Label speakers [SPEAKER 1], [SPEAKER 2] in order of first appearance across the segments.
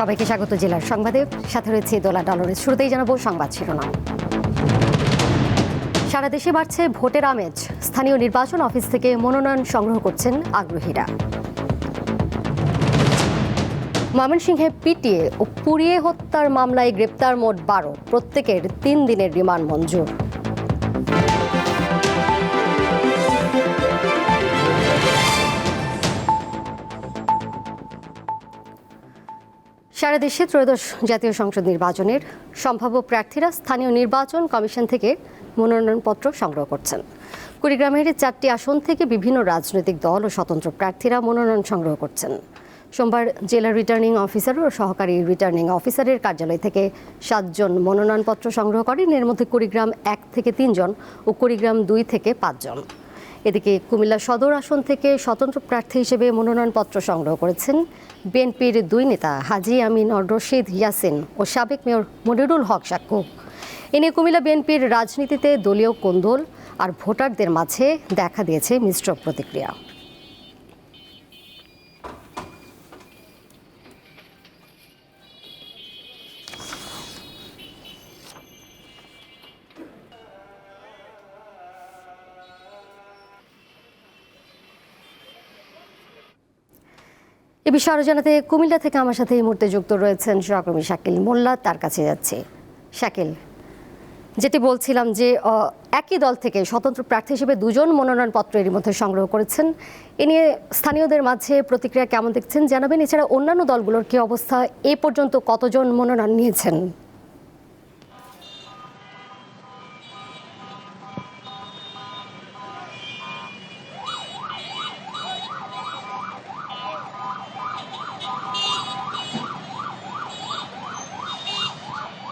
[SPEAKER 1] সবাইকে স্বাগত জেলার সংবাদে, সাথে রয়েছে দোলা ডলরের। শুরুতেই জানাবো সংবাদ শিরোনাম। সারা দেশে বাড়ছে ভোটের আমেজ। স্থানীয় নির্বাচন অফিস থেকে মনোনয়ন সংগ্রহ করছেন আগ্রহীরা। ময়মনসিংহে পিটিয়ে ও পুড়িয়ে হত্যার মামলায় গ্রেপ্তার মোট 12, প্রত্যেকের 3 দিনের রিমান্ড মঞ্জুর। সারা দেশে ত্রয়োদশ জাতীয় সংসদ নির্বাচনের সম্ভাব্য প্রার্থীরা স্থানীয় নির্বাচন কমিশন থেকে মনোনয়নপত্র সংগ্রহ করছেন। কুড়িগ্রামের 4টি আসন থেকে বিভিন্ন রাজনৈতিক দল ও স্বতন্ত্র প্রার্থীরা মনোনয়ন সংগ্রহ করছেন। সোমবার জেলা রিটার্নিং অফিসার ও সহকারী রিটার্নিং অফিসারের কার্যালয় থেকে 7 জন মনোনয়নপত্র সংগ্রহ করেন। এর মধ্যে কুড়িগ্রাম 1 থেকে 3 জন ও কুড়িগ্রাম 2 থেকে 5 জন। এদিকে কুমিল্লা সদর আসন থেকে স্বতন্ত্র প্রার্থী হিসেবে মনোনয়নপত্র সংগ্রহ করেছেন বিএনপির 2 নেতা হাজী আমিন রশিদ ইয়াসিন ও সাবেক মেয়র মনিরুল হক সাক্কু। এ নিয়ে কুমিল্লা বিএনপির রাজনীতিতে দলীয় কোন্দল আর ভোটারদের মাঝে দেখা দিয়েছে মিশ্র প্রতিক্রিয়া। এ বিষয়ে আরো জানাতে কুমিল্লা থেকে আমার সাথে এই মুহূর্তে যুক্ত রয়েছেন সহকর্মী শাকিল মোল্লা। তার কাছে যাচ্ছে। শাকিল, যেটি বলছিলাম যে একই দল থেকে স্বতন্ত্র প্রার্থী হিসেবে 2 জন মনোনয়নপত্র এর মধ্যে সংগ্রহ করেছেন। এ নিয়ে স্থানীয়দের মাঝে প্রতিক্রিয়া কেমন দেখছেন জানাবেন। এছাড়া অন্যান্য দলগুলোর কি অবস্থা, এ পর্যন্ত কতজন মনোনয়ন নিয়েছেন?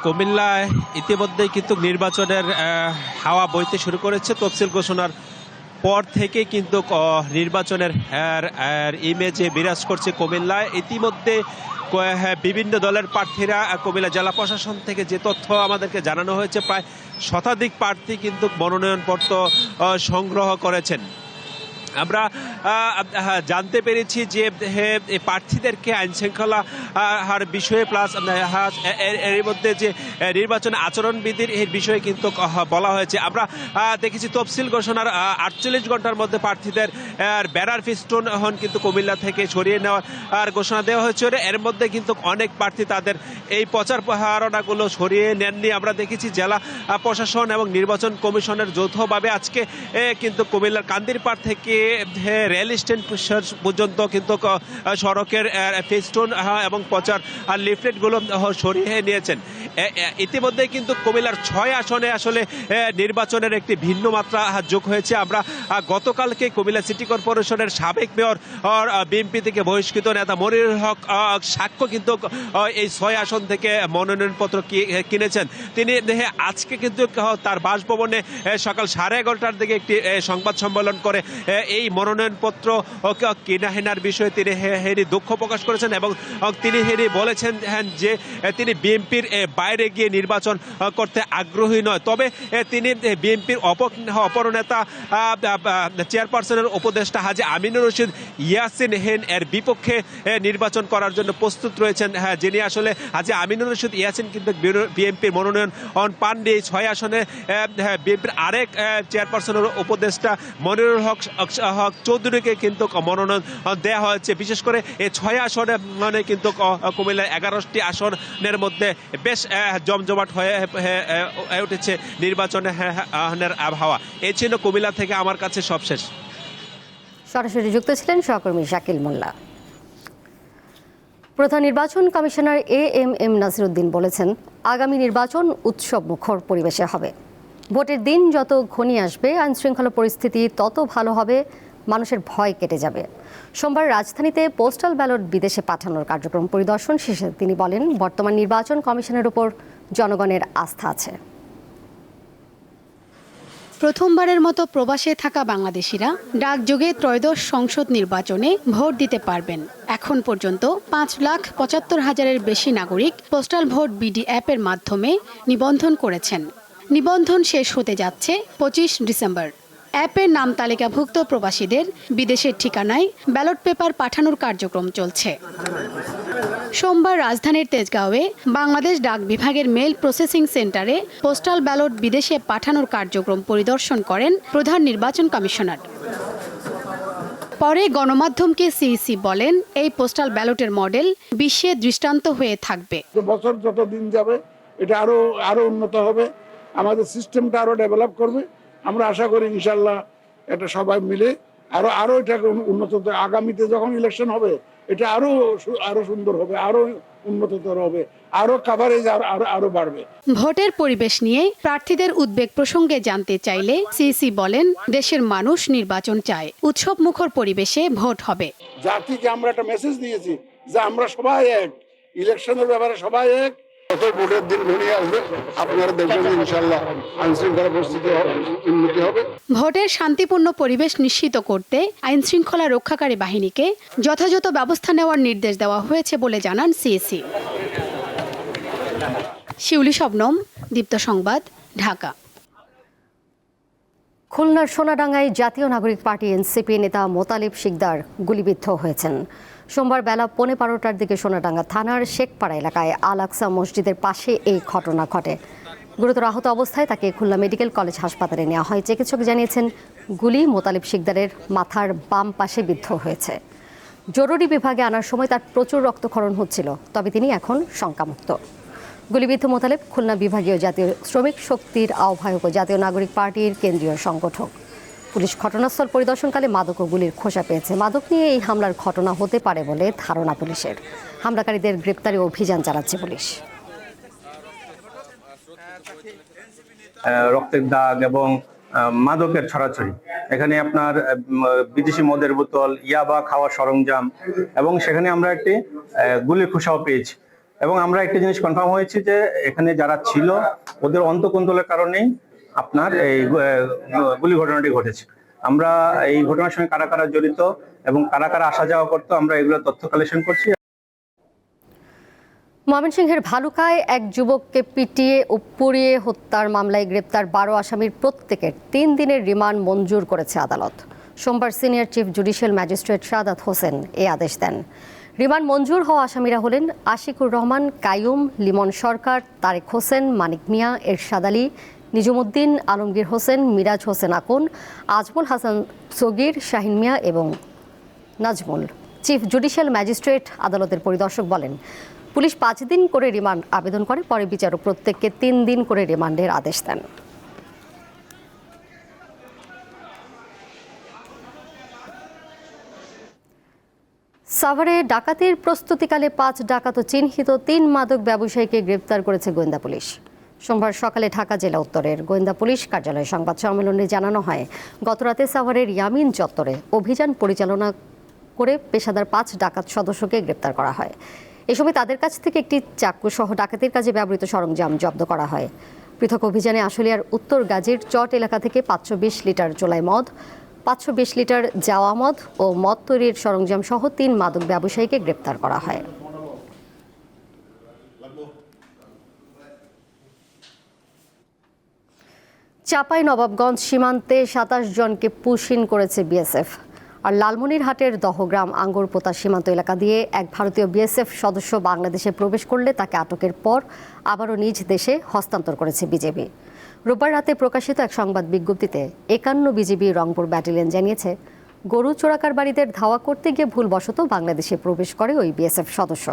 [SPEAKER 2] কুমিল্লায় ইতিমধ্যেই কিন্তু নির্বাচনের হাওয়া বইতে শুরু করেছে। তফসিল ঘোষণার পর থেকে কিন্তু নির্বাচনের ইমেজে বিরাজ করছে কুমিল্লায়। ইতিমধ্যে বিভিন্ন দলের প্রার্থীরা, কুমিল্লা জেলা প্রশাসন থেকে যে তথ্য আমাদেরকে জানানো হয়েছে, প্রায় শতাধিক প্রার্থী কিন্তু মনোনয়নপত্র সংগ্রহ করেছেন। আমরা জানতে পেরেছি যে প্রার্থীদেরকে আইনশৃঙ্খলা বিষয়ে প্লাস এর মধ্যে যে নির্বাচন আচরণবিধির এই বিষয়ে কিন্তু বলা হয়েছে। আমরা দেখেছি তফসিল ঘোষণার 48 ঘন্টার মধ্যে প্রার্থীদের ব্যানার ফিস্টুন কিন্তু কুমিল্লা থেকে সরিয়ে নেওয়ার ঘোষণা দেওয়া হয়েছে। এর মধ্যে কিন্তু অনেক প্রার্থী তাদের এই প্রচার প্রচারণাগুলো সরিয়ে নেননি। আমরা দেখেছি জেলা প্রশাসন এবং নির্বাচন কমিশনের যৌথভাবে আজকে কিন্তু কুমিল্লার কান্দিরপাড় থেকে রেল স্ট্যান্ড পর্যন্ত কিন্তু সড়কের ফেস্টুন এবং প্রচার আর লিফলেটগুলো সরিয়ে নিয়েছেন। ইতিমধ্যে কিন্তু কুমিল্লার 6 আসনে আসলে নির্বাচনের একটি ভিন্ন মাত্রা যোগ হয়েছে। আমরা গতকালকে কুমিল্লা সিটি কর্পোরেশনের সাবেক মেয়র বিএনপি থেকে বহিষ্কৃত নেতা মনিরুল হক সাক্ষ্য কিন্তু এই 6 আসন থেকে মনোনয়নপত্র কিনেছেন। তিনি আজকে কিন্তু তার বাসভবনে সকাল 11:30টার দিকে একটি সংবাদ সম্মেলন করে এই মনোনয়নপত্র কেনাহেনার বিষয়ে তিনি দুঃখ প্রকাশ করেছেন এবং তিনি বলেছেন যে তিনি বিএনপির বাইরে গিয়ে নির্বাচন করতে আগ্রহী নয়। তবে তিনি বিএনপির অপরনেতা চেয়ারপারসনের উপদেষ্টা হাজী আমিনুর রশিদ ইয়াসিন এর বিপক্ষে নির্বাচন করার জন্য প্রস্তুত রয়েছেন। যিনি আসলে হাজী আমিনুর রশিদ ইয়াসিন কিন্তু বিএনপির মনোনয়ন পাননি। 6 আসনে বিএনপির আরেক চেয়ারপারসনের উপদেষ্টা মনিরুল হক চৌধুরীকে কিন্তু মনোনয়ন দেওয়া হয়েছে। বিশেষ করে এই 6 আসনে মানে কিন্তু কুমিল্লার 11টি আসনের মধ্যে বেশ জমজমাট হয়ে উঠেছে নির্বাচনের আবহাওয়া। এই ছিল কুমিল্লা থেকে আমার কাছে সবশেষ।
[SPEAKER 1] সরাসরি যুক্ত ছিলেন সহকর্মী শাকিল মোল্লা। প্রধান নির্বাচন কমিশনার এএমএম নাসিরউদ্দিন বলেছেন, আগামী নির্বাচন উৎসব মুখর পরিবেশে হবে। ভোটের দিন যত ঘনিয়ে আসবে আইনশৃঙ্খলা পরিস্থিতি তত ভালো হবে, মানুষের ভয় কেটে যাবে। সোমবার রাজধানীতে পোস্টাল ব্যালট বিদেশে পাঠানোর কার্যক্রম পরিদর্শন শেষে তিনি বলেন, বর্তমান নির্বাচন কমিশনের উপর জনগণের আস্থা আছে।
[SPEAKER 3] প্রথমবারের মতো প্রবাসে থাকা বাংলাদেশিরা ডাকযোগে ত্রয়োদশ সংসদ নির্বাচনে ভোট দিতে পারবেন। এখন পর্যন্ত 5,75,000-এর বেশি নাগরিক পোস্টাল ভোট বিডি অ্যাপের মাধ্যমে নিবন্ধন করেছেন। নিবন্ধন শেষ হতে যাচ্ছে 25 ডিসেম্বর। অ্যাপের নাম তালিকাভুক্ত প্রবাসীদের বিদেশের ঠিকানায় ব্যালট পেপার পাঠানোর কার্যক্রম চলছে। সোমবার রাজধানীর তেজগাঁওয়ে বাংলাদেশ ডাক বিভাগের মেল প্রসেসিং সেন্টারে পোস্টাল ব্যালট বিদেশে পাঠানোর কার্যক্রম পরিদর্শন করেন প্রধান নির্বাচন কমিশনার। পরে গণমাধ্যমকে সিইসি বলেন, এই পোস্টাল ব্যালটের মডেল বিশ্বে দৃষ্টান্ত হয়ে থাকবে।
[SPEAKER 4] বছর যত দিন যাবে এটা আরো উন্নত হবে, আমাদের সিস্টেমটা আরো ডেভেলপ করবে। আমরা আশা করি ইনশাল্লাহ এটা সবাই মিলে আরো এটাকে উন্নত, আগামীতে যখন ইলেকশন হবে এটা আরো সুন্দর হবে, আরো উন্নততর হবে, আরো কভারেজ আরো বাড়বে।
[SPEAKER 3] ভোটের পরিবেশ নিয়ে প্রার্থীদের উদ্বেগ প্রসঙ্গে জানতে চাইলে সিইসি বলেন, দেশের মানুষ নির্বাচন চায়, উৎসব মুখর পরিবেশে ভোট হবে।
[SPEAKER 4] জাতিকে আমরা একটা মেসেজ দিয়েছি যে আমরা সবাই এক, ইলেকশনের ব্যাপারে সবাই এক। ভোটের দিন ঘনিয়ে আসবে, আপনারা দেখবেন ইনশাল্লাহ আইন শৃঙ্খলা পরিস্থিতি উন্নতি হবে।
[SPEAKER 3] ভোটের শান্তিপূর্ণ পরিবেশ নিশ্চিত করতে আইন শৃঙ্খলা রক্ষাকারী বাহিনীকে যথাযথ ব্যবস্থা নেওয়ার নির্দেশ দেওয়া হয়েছে বলে জানান সিইসি। শিউলি শবনম, দীপ্ত সংবাদ, ঢাকা।
[SPEAKER 1] খুলনার সোনাডাঙ্গায় জাতীয় নাগরিক পার্টি এনসিপি নেতা মোতালিব শিকদার গুলিবিদ্ধ হয়েছেন। সোমবার বেলা 12:15টার দিকে সোনাডাঙ্গা থানার শেখপাড়া এলাকায় আল আকসা মসজিদের পাশে এই ঘটনা ঘটে। গুরুতর আহত অবস্থায় তাকে খুলনা মেডিকেল কলেজ হাসপাতালে নেওয়া হয়। চিকিৎসক জানিয়েছেন, গুলি মোতালিব শিকদারের মাথার বাম পাশে বিদ্ধ হয়েছে। জরুরি বিভাগে আনার সময় তার প্রচুর রক্তক্ষরণ হচ্ছিল, তবে তিনি এখন শঙ্কামুক্ত। গুলিবিদ্ধ মোতালেব খুলনা বিভাগীয় জাতীয় শ্রমিক শক্তির আহ্বায়ক ও জাতীয় নাগরিক পার্টির কেন্দ্রীয় সংগঠক। পুলিশ ঘটনাস্থল পরিদর্শনকালে মাদক ও গুলির খোঁজা পেয়েছে। মাদক নিয়ে এই হামলার ঘটনা হতে পারে বলে ধারণা পুলিশের। হামলাকারীদের গ্রেপ্তারে অভিযান চালাচ্ছে পুলিশ।
[SPEAKER 5] রক্তের দাগ এবং মাদকের ছড়াছড়ি, এখানে আপনার বিদেশি মদের বোতল, ইয়াবা খাওয়ার সরঞ্জাম এবং সেখানে আমরা একটি গুলির খোসাও পেয়েছি। এবং আমরা একটা জিনিস কনফার্ম হয়েছি যে এখানে যারা ছিল ওদের অন্তঃকন্দলের কারণেই আপনার এই গুলি ঘটনাটি ঘটেছে। আমরা এই ঘটনার সঙ্গে কারা কারা জড়িত এবং কারা কারা আসা যাওয়া করতো, আমরা এগুলো তথ্য কালেকশন করছি।
[SPEAKER 1] ময়মনসিংহের ভালুকায় এক যুবককে পিটিয়ে ও পুড়িয়ে হত্যার মামলায় গ্রেপ্তার 12 আসামির প্রত্যেকের 3 দিনের রিমান্ড মঞ্জুর করেছে আদালত। সোমবার senior chief judicial magistrate Sadat Hossain এই আদেশ দেন। রিমান্ড মঞ্জুর হওয়া আসামিরা হলেন আশিকুর রহমান, কাইয়ুম, লিমন সরকার, তারেক হোসেন, মানিক মিয়া, এরশাদ আলী, নিজুমুদ্দিন, আলমগীর হোসেন, মিরাজ হোসেন আকন, আজমুল হাসান সগির, শাহিন মিয়া এবং নাজমুল। চিফ জুডিশিয়াল ম্যাজিস্ট্রেট আদালতের পরিদর্শক বলেন, পুলিশ 5 দিন করে রিমান্ড আবেদন করে, পরে বিচারক প্রত্যেককে 3 দিন করে রিমান্ডের আদেশ দেন। সাভারে ডাকাতির প্রস্তুতিকালে 5 ডাকাত ও চিহ্নিত 3 মাদক ব্যবসায়ীকে গ্রেপ্তার করেছে গোয়েন্দা পুলিশ। সোমবার সকালে ঢাকা জেলা উত্তরের গোয়েন্দা পুলিশ কার্যালয়ে সংবাদ সম্মেলনে জানানো হয়, গতরাতে সাভারের ইয়ামিন চত্বরে অভিযান পরিচালনা করে পেশাদার 5 ডাকাত সদস্যকে গ্রেপ্তার করা হয়। এ সময় তাদের কাছ থেকে একটি চাকু সহ ডাকাতির কাজে ব্যবহৃত সরঞ্জাম জব্দ করা হয়। পৃথক অভিযানে আশুলিয়ার উত্তর গাজীর চট এলাকা থেকে 520 লিটার চোলাই মদ, 520 লিটার জাওয়া মদ ও মদ তৈরির সরঞ্জাম সহ 3 মাদক ব্যবসায়ীকে গ্রেপ্তার করা হয়। চাঁপাইনবাবগঞ্জ সীমান্তে 27 জনকে পুশিন করেছে বিএসএফ। আর লালমনিরহাটের দহগ্রাম আঙ্গুরপোতা সীমান্ত এলাকা দিয়ে এক ভারতীয় বিএসএফ সদস্য বাংলাদেশে প্রবেশ করলে তাকে আটকের পর আবারও নিজ দেশে হস্তান্তর করেছে বিজেপি। রোববার রাতে প্রকাশিত এক সংবাদ বিজ্ঞপ্তিতে 51 বিজিবি রংপুর ব্যাটালিয়ন জানিয়েছে, গরু চোরাকারবারিদের ধাওয়া করতে গিয়ে ভুলবশত বাংলাদেশে প্রবেশ করে ওই বিএসএফ সদস্য।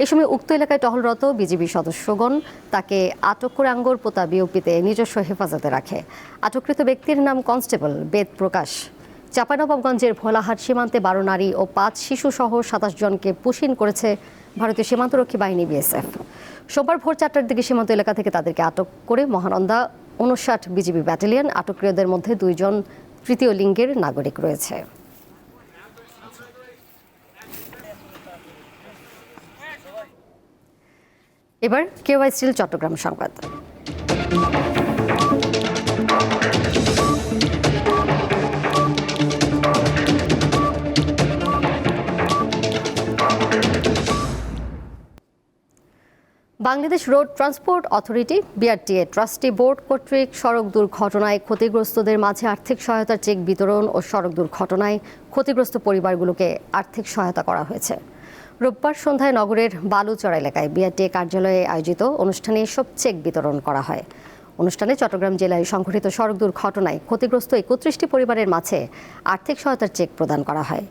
[SPEAKER 1] এ সময় উক্ত এলাকায় টহলরত বিজিবি সদস্যগণ তাকে আটক করে আঙ্গুরপোতা বিওপিতে নিজস্ব হেফাজতে রাখে। আটককৃত ব্যক্তির নাম কনস্টেবল বেদ প্রকাশ। চাঁপাইনবাবগঞ্জের ভোলাহাট সীমান্তে 12 নারী ও 5 শিশু সহ 27 জনকে পুশিন করেছে ভারতীয় সীমান্তরক্ষী বাহিনী বিএসএফ। সোমবার ভোর 4টার দিকে সীমান্ত এলাকা থেকে তাদেরকে আটক করে মহানন্দা 59 বিজিবি ব্যাটালিয়ন। আটককৃতদের মধ্যে 2 জন তৃতীয় লিঙ্গের নাগরিক রয়েছে। এবার কেওয়াই স্টিল চট্টগ্রাম সংবাদ। Bangladesh road transport authority BRTA trustee board কর্তৃক সড়ক দুর্ঘটনায় ক্ষতিগ্রস্তদের মাঝে আর্থিক সহায়তার চেক বিতরণ ও সড়ক দুর্ঘটনায় ক্ষতিগ্রস্ত পরিবারগুলোকে আর্থিক সহায়তা করা হয়েছে। রোববার সন্ধ্যায় নগরের বালুচর এলাকায় বিআরটিএ কার্যালয়ে আয়োজিত অনুষ্ঠানে এসব চেক বিতরণ করা হয়। অনুষ্ঠানে চট্টগ্রাম জেলায় সংঘটিত সড়ক দুর্ঘটনায় ক্ষতিগ্রস্ত 31টি পরিবারের মাঝে আর্থিক সহায়তার চেক প্রদান করা হয়।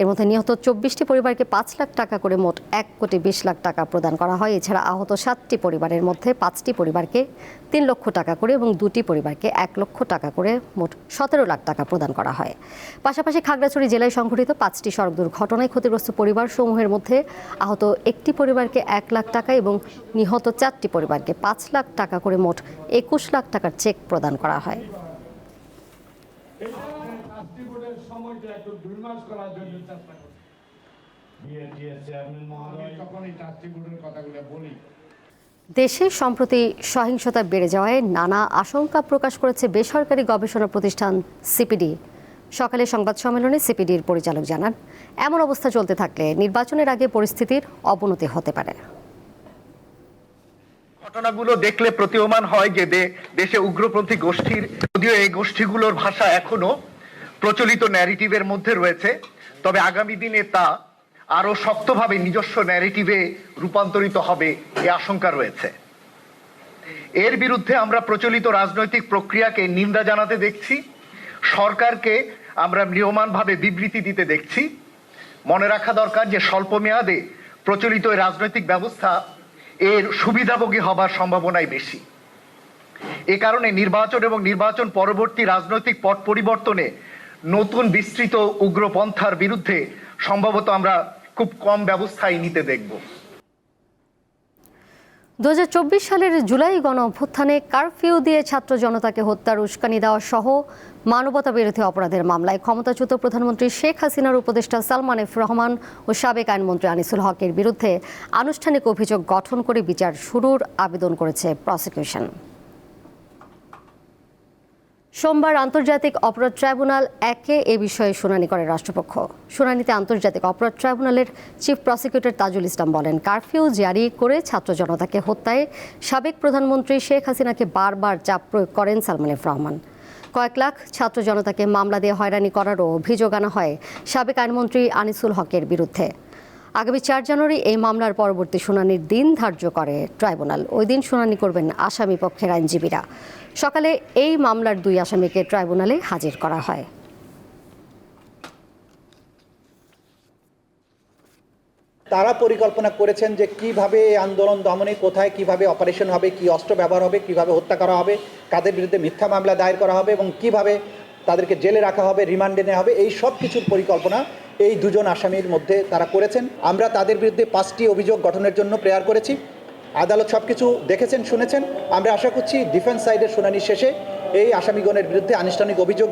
[SPEAKER 1] এর মধ্যে নিহত 24টি পরিবারকে 5 লাখ টাকা করে মোট 1,20,00,000 টাকা প্রদান করা হয়। এছাড়া আহত 7টি পরিবারের মধ্যে 5টি পরিবারকে 3 লক্ষ টাকা করে এবং 2টি পরিবারকে 1 লক্ষ টাকা করে মোট 17 লাখ টাকা প্রদান করা হয়। পাশাপাশি খাগড়াছড়ি জেলায় সংঘটিত 5টি সড়ক দুর্ঘটনায় ক্ষতিগ্রস্ত পরিবার সমূহের মধ্যে আহত একটি পরিবারকে 1 লাখ টাকা এবং নিহত 4টি পরিবারকে 5 লাখ টাকা করে মোট 21 লাখ টাকার চেক প্রদান করা হয়।
[SPEAKER 6] সময়টা একটু 2 মাস করার জন্য চেষ্টা করছি। তখন এই ট্রাস্টি বোর্ডের কথাগুলো বলি।
[SPEAKER 1] দেশে সম্প্রতি সহিংসতা বেড়ে যাওয়ায় নানা আশঙ্কা প্রকাশ করেছে বেসরকারি গবেষণা প্রতিষ্ঠান সিপিডি। সকালে সংবাদ সম্মেলনে সিপিডির পরিচালক জানান, এমন অবস্থা চলতে থাকলে নির্বাচনের আগে পরিস্থিতির অবনতি হতে পারে।
[SPEAKER 7] ঘটনাগুলো দেখলে প্রতীয়মান হয় যে দেশে উগ্রপন্থী গোষ্ঠীর, যদিও এই গোষ্ঠীগুলোর ভাষা এখনো প্রচলিত ন্যারেটিভের মধ্যে রয়েছে, তবে আগামী দিনে তা আরো শক্তভাবে নিজস্ব ন্যারেটিভে রূপান্তরিত হবে এই আশঙ্কা রয়েছে। এর বিরুদ্ধে আমরা প্রচলিত রাজনৈতিক প্রক্রিয়াকে নিন্দা জানাতে দেখছি, সরকারকে আমরা ম্রিয়মাণভাবে বিবৃতি দিতে দেখছি। মনে রাখা দরকার যে স্বল্প মেয়াদে প্রচলিত রাজনৈতিক ব্যবস্থা এর সুবিধাভোগী হবার সম্ভাবনাই বেশি। এ কারণে নির্বাচন এবং নির্বাচন পরবর্তী রাজনৈতিক পট পরিবর্তনে নতুন বিস্তৃত উগ্রপন্থার বিরুদ্ধে সম্ভবত আমরা খুব কম ব্যবস্থাই নিতে দেখব।
[SPEAKER 1] 2024 সালের জুলাই গণ অভ্যুত্থানে কারফিউ দিয়ে ছাত্র জনতাকে হত্যার উস্কানি দেওয়া সহ মানবতা বিরোধী অপরাধের মামলায় ক্ষমতাচ্যুত প্রধানমন্ত্রী শেখ হাসিনার উপদেষ্টা সালমান এফ রহমান ও সাবেক আইনমন্ত্রী আনিসুল হকের বিরুদ্ধে আনুষ্ঠানিক অভিযোগ গঠন করে বিচার শুরুর আবেদন করেছে প্রসিকিউশন। সোমবার আন্তর্জাতিক অপরাধ ট্রাইব্যুনাল 1-এ এ বিষয়ে শুনানি করে রাষ্ট্রপক্ষ। শুনানিতে আন্তর্জাতিক অপরাধ ট্রাইব্যুনালের চিফ প্রসিকিউটর তাজুল ইসলাম বলেন, কারফিউ জারি করে ছাত্র জনতাকে হত্যায় সাবেক প্রধানমন্ত্রী শেখ হাসিনাকে বারবার চাপ প্রয়োগ করেন সালমান এফ রহমান। কয়েক লাখ ছাত্র জনতাকে মামলা দিয়ে হয়রানি করারও অভিযোগ আনা হয় সাবেক আইনমন্ত্রী আনিসুল হকের বিরুদ্ধে। আগামী 4 জানুয়ারি এই মামলার পরবর্তী শুনানির দিন ধার্য করে ট্রাইব্যুনাল। ওই দিন শুনানি করবেন আসামি পক্ষের আইনজীবীরা। সকালে এই মামলার 2 আসামিকে ট্রাইব্যুনালে হাজির করা হয়।
[SPEAKER 8] তারা পরিকল্পনা করেছেন যে কিভাবে আন্দোলন দমনে কোথায় কিভাবে অপারেশন হবে, কি অস্ত্র ব্যবহার হবে, কিভাবে হত্যা করা হবে, কাদের বিরুদ্ধে মিথ্যা মামলা দায়ের করা হবে এবং কিভাবে তাদেরকে জেলে রাখা হবে, রিমান্ডে নেওয়া হবে, এই সব কিছুর পরিকল্পনা এই 2 জন আসামির মধ্যে তারা করেছেন। আমরা তাদের বিরুদ্ধে 5টি অভিযোগ গঠনের জন্য প্রেয়ার করেছি। আদালত সব কিছু দেখেছেন, শুনেছেন। আমরা আশা করছি ডিফেন্স সাইডের শুনানি শেষে এই আসামিগণের বিরুদ্ধে আনুষ্ঠানিক অভিযোগ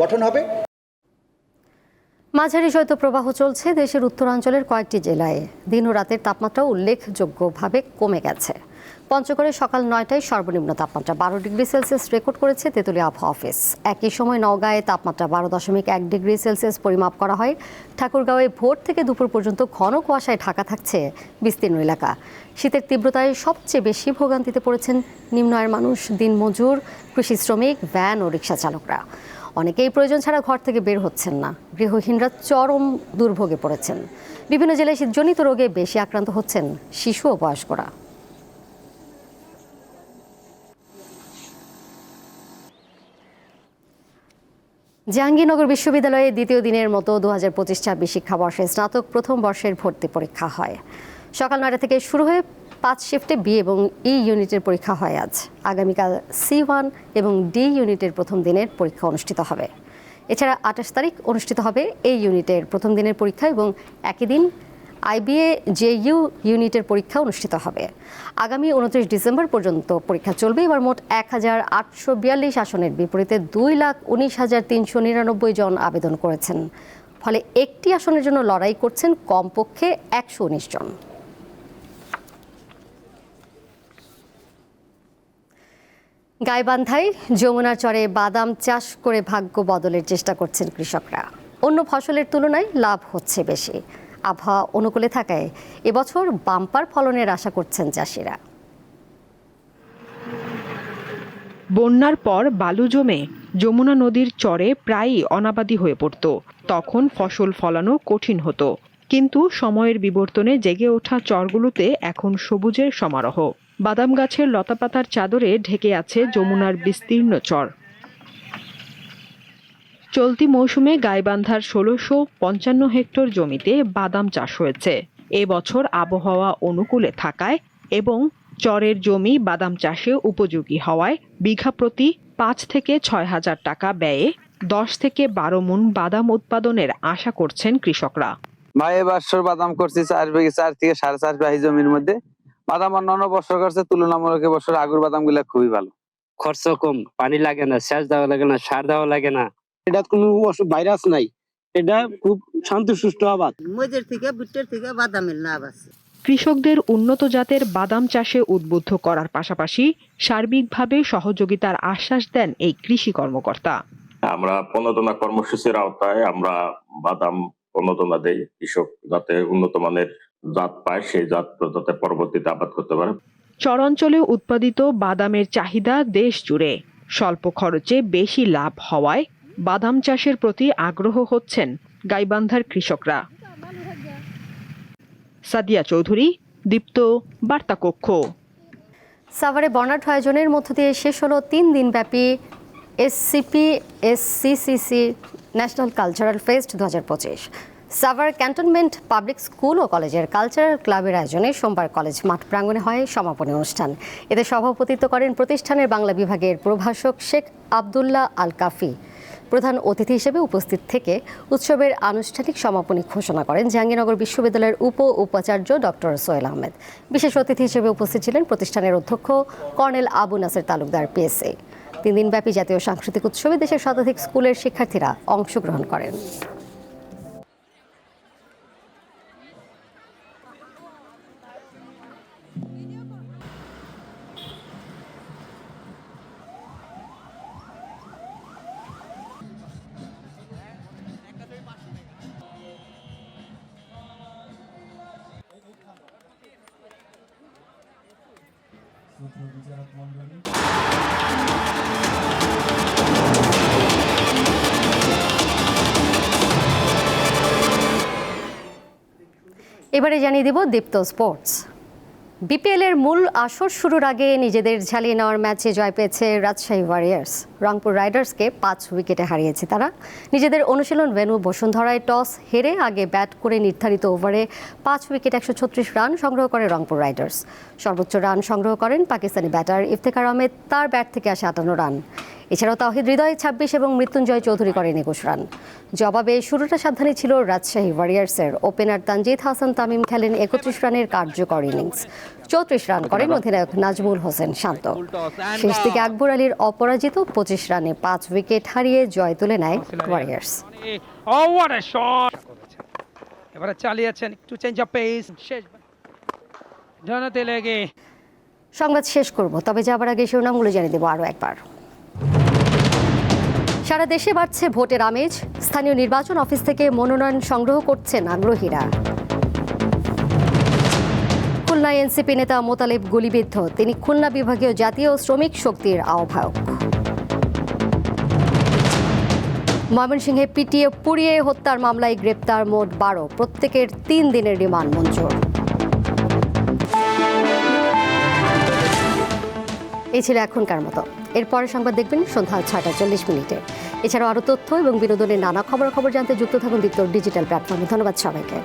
[SPEAKER 8] গঠন হবে।
[SPEAKER 1] মাঝারি শৈত্যপ্রবাহ চলছে দেশের উত্তরাঞ্চলের কয়েকটি জেলায়। দিন ও রাতের তাপমাত্রা উল্লেখযোগ্যভাবে কমে গেছে। পঞ্চগড়ে সকাল 9টায় সর্বনিম্ন তাপমাত্রা 12 ডিগ্রি সেলসিয়াস রেকর্ড করেছে তেঁতুলিয়া আবহাওয়া অফিস। একই সময় নওগাঁয়ে তাপমাত্রা 12.1 ডিগ্রি সেলসিয়াস পরিমাপ করা হয়। ঠাকুরগাঁওয়ে ভোর থেকে দুপুর পর্যন্ত ঘন কুয়াশায় ঢাকা থাকছে বিস্তীর্ণ এলাকা। শীতের তীব্রতায় সবচেয়ে বেশি ভোগান্তিতে পড়েছেন নিম্ন আয়ের মানুষ, দিনমজুর, কৃষি শ্রমিক, ভ্যান ও রিক্সা চালকরা। অনেকেই প্রয়োজন ছাড়া ঘর থেকে বের হচ্ছেন না। গৃহহীনরা চরম দুর্ভোগে পড়েছেন। বিভিন্ন জেলায় শীতজনিত রোগে বেশি আক্রান্ত হচ্ছেন শিশু ও বয়স্করা। জাহাঙ্গীরনগর বিশ্ববিদ্যালয়ে দ্বিতীয় দিনের মতো 2025-26 শিক্ষাবর্ষে স্নাতক প্রথম বর্ষের ভর্তি পরীক্ষা হয়। সকাল 9টা থেকে শুরু হয়ে 5 শিফটে বি এবং ই ইউনিটের পরীক্ষা হয় আজ। আগামীকাল C1 এবং ডি ইউনিটের প্রথম দিনের পরীক্ষা অনুষ্ঠিত হবে। এছাড়া 28 তারিখ অনুষ্ঠিত হবে এই ইউনিটের প্রথম দিনের পরীক্ষা এবং একই দিন IBA JU ইউনিটের পরীক্ষা অনুষ্ঠিত হবে। আগামী 29 ডিসেম্বর পর্যন্ত পরীক্ষা চলবে। এবার মোট 1842 আসনের বিপরীতে 2,19,399 জন আবেদন করেছেন। ফলে একটি আসনের জন্য লড়াই করছেন কমপক্ষে 119 জন। গাইবান্ধায় যমুনার চরে বাদাম চাষ করে ভাগ্য বদলের চেষ্টা করছেন কৃষকরা। অন্য ফসলের তুলনায় লাভ হচ্ছে বেশি। আবহাওয়া অনুকূলে থাকায় এবছর বাম্পার ফলনের আশা করছেন চাষিরা।
[SPEAKER 9] বন্যার পর বালু জমে যমুনা নদীর চরে প্রায়ই অনাবাদি হয়ে পড়ত। তখন ফসল ফলানো কঠিন হতো। কিন্তু সময়ের বিবর্তনে জেগে ওঠা চরগুলোতে এখন সবুজের সমারোহ। বাদাম গাছের লতাপাতার চাদরে ঢেকে আছে যমুনার বিস্তীর্ণ চর। চলতি মৌসুমে গাইবান্ধার ১৬৫৫ হেক্টর জমিতে বাদাম চাষ হয়েছে। এবছর আবহাওয়া অনুকূলে থাকায় এবং চরের জমি বাদাম চাষে উপযোগী হওয়ায় বিঘা প্রতি ৫ থেকে ৬ হাজার টাকা ব্যয়ে ১০ থেকে ১২ মণ বাদাম উৎপাদনের আশা করছেন কৃষকরা।
[SPEAKER 10] ভাই এবছর বাদাম করছি ৪ থেকে ৪.৫ বিঘা জমির মধ্যে। বাদাম অন্যান্য বছর করছে তুলনামূলক বছর আগুর বাদাম গুলা খুবই ভালো।
[SPEAKER 11] খরচ কম, পানি লাগে না, সেচ দেওয়া লাগে না, সার দেওয়া লাগে না।
[SPEAKER 10] এটা কোনো ভাইরাস নাই, এটা খুব শান্তশিষ্ট আবাদ।
[SPEAKER 12] মজুর থেকে ভুট্টার থেকে বাদামের লাভ আছে।
[SPEAKER 9] কৃষকদের উন্নত জাতের বাদাম চাষে উদ্বুদ্ধ করার পাশাপাশি সার্বিকভাবে সহযোগিতার আশ্বাস দেন এই কৃষি কর্মকর্তা।
[SPEAKER 13] আমরা প্রণোদনা কর্মসূচির আওতায় আমরা বাদাম প্রণোদনা দেই, কৃষক যাতে উন্নত মানের জাত পায়, সেই জাত যাতে পরবর্তীতে আবাদ করতে পারে।
[SPEAKER 9] চরাঞ্চলে উৎপাদিত বাদামের চাহিদা দেশ জুড়ে। স্বল্প খরচে বেশি লাভ হওয়ায় বাদাম চাষের প্রতি আগ্রহ হচ্ছেন গাইবান্ধার কৃষকরা। সাদিয়া চৌধুরী, দীপ্ত, বার্তা কক্ষ।
[SPEAKER 1] সাভারে বর্ণাঢ্য আয়োজনের মধ্য দিয়ে শেষ হলো 3 দিনব্যাপী SCP/SCCC national cultural fest 2025। Savar cantonment public school ও কলেজের কালচারাল ক্লাবের আয়োজনে সোমবার কলেজ মাঠ প্রাঙ্গণে হয় সমাপনী অনুষ্ঠান। এতে সভাপতিত্ব করেন প্রতিষ্ঠানের বাংলা বিভাগের প্রভাষক শেখ আবদুল্লাহ আল কাফি। প্রধান অতিথি হিসেবে উপস্থিত থেকে উৎসবের আনুষ্ঠানিক সমাপনী ঘোষণা করেন জাহাঙ্গীরনগর বিশ্ববিদ্যালয়ের উপাচার্য ডক্টর সোহেল আহমেদ। বিশেষ অতিথি হিসেবে উপস্থিত ছিলেন প্রতিষ্ঠানের অধ্যক্ষ কর্নেল আবু নাসের তালুকদার PSA। 3 দিনব্যাপী জাতীয় সাংস্কৃতিক উৎসবে দেশের শতাধিক স্কুলের শিক্ষার্থীরা অংশগ্রহণ করেন। এবারে জানিয়ে দেব দীপ্ত স্পোর্টস। BPL এর মূল আসর শুরুর আগে নিজেদের ঝালিয়ে নেওয়ার ম্যাচে জয় পেয়েছে রাজশাহী ওয়ারিয়র্স। রংপুর রাইডার্সকে 5 উইকেটে হারিয়েছে তারা। নিজেদের অনুশীলন ভেন্যু বসুন্ধরায় টস হেরে আগে ব্যাট করে নির্ধারিত ওভারে 5 উইকেট 136 রান সংগ্রহ করে রংপুর রাইডার্স। সর্বোচ্চ রান সংগ্রহ করেন পাকিস্তানি ব্যাটার ইফতেখার আহমেদ, তার ব্যাট থেকে আসে 58 রান। এছাড়াও তাওহিদ হৃদয় 26 এবং মৃত্যুঞ্জয় চৌধুরী করেন 21 রান। জবাবে শুরুটা সাবধানী ছিল রাজশাহী ওয়ারিয়র্সের। ওপেনার তানজিদ হাসান তামিম খেলেন 31 রানের কার্যকর ইনিংস। 34 রান করেন অধিনায়ক নাজমুল হোসেন শান্ত। শেষ দিকে আকবর আলীর অপরাজিত 25 রানে 5 উইকেট হারিয়ে জয় তুলে নেয় ওয়ারিয়র্স।
[SPEAKER 6] এবারে চালিয়েছেন, একটু চেঞ্জ অফ পেস, শেষ জানাতে লেগে।
[SPEAKER 1] সংবাদ শেষ করব, তবে যাবার আগে শিরোনামগুলো জানিয়ে দেব আরও একবার। সারা দেশে বাড়ছে ভোটের আমেজ। স্থানীয় নির্বাচন অফিস থেকে মনোনয়ন সংগ্রহ করছেন আগ্রহীরা। খুলনায় এনসিপি নেতা মোতালেব গুলিবিদ্ধ, তিনি খুলনা বিভাগীয় জাতীয় শ্রমিক শক্তির আহ্বায়ক। ময়মনসিংহে পিটিয়ে পুড়িয়ে হত্যার মামলায় গ্রেপ্তার মোট 12, প্রত্যেকের 3 দিনের রিমান্ড মঞ্জুর। এই ছিল এখনকার মতো। এরপরে সংবাদ দেখবেন সন্ধ্যা 6:40। এছাড়াও আরও তথ্য এবং বিনোদনের নানা খবর জানতে যুক্ত থাকুন দীপ্তর ডিজিটাল প্ল্যাটফর্মে। ধন্যবাদ সবাইকে।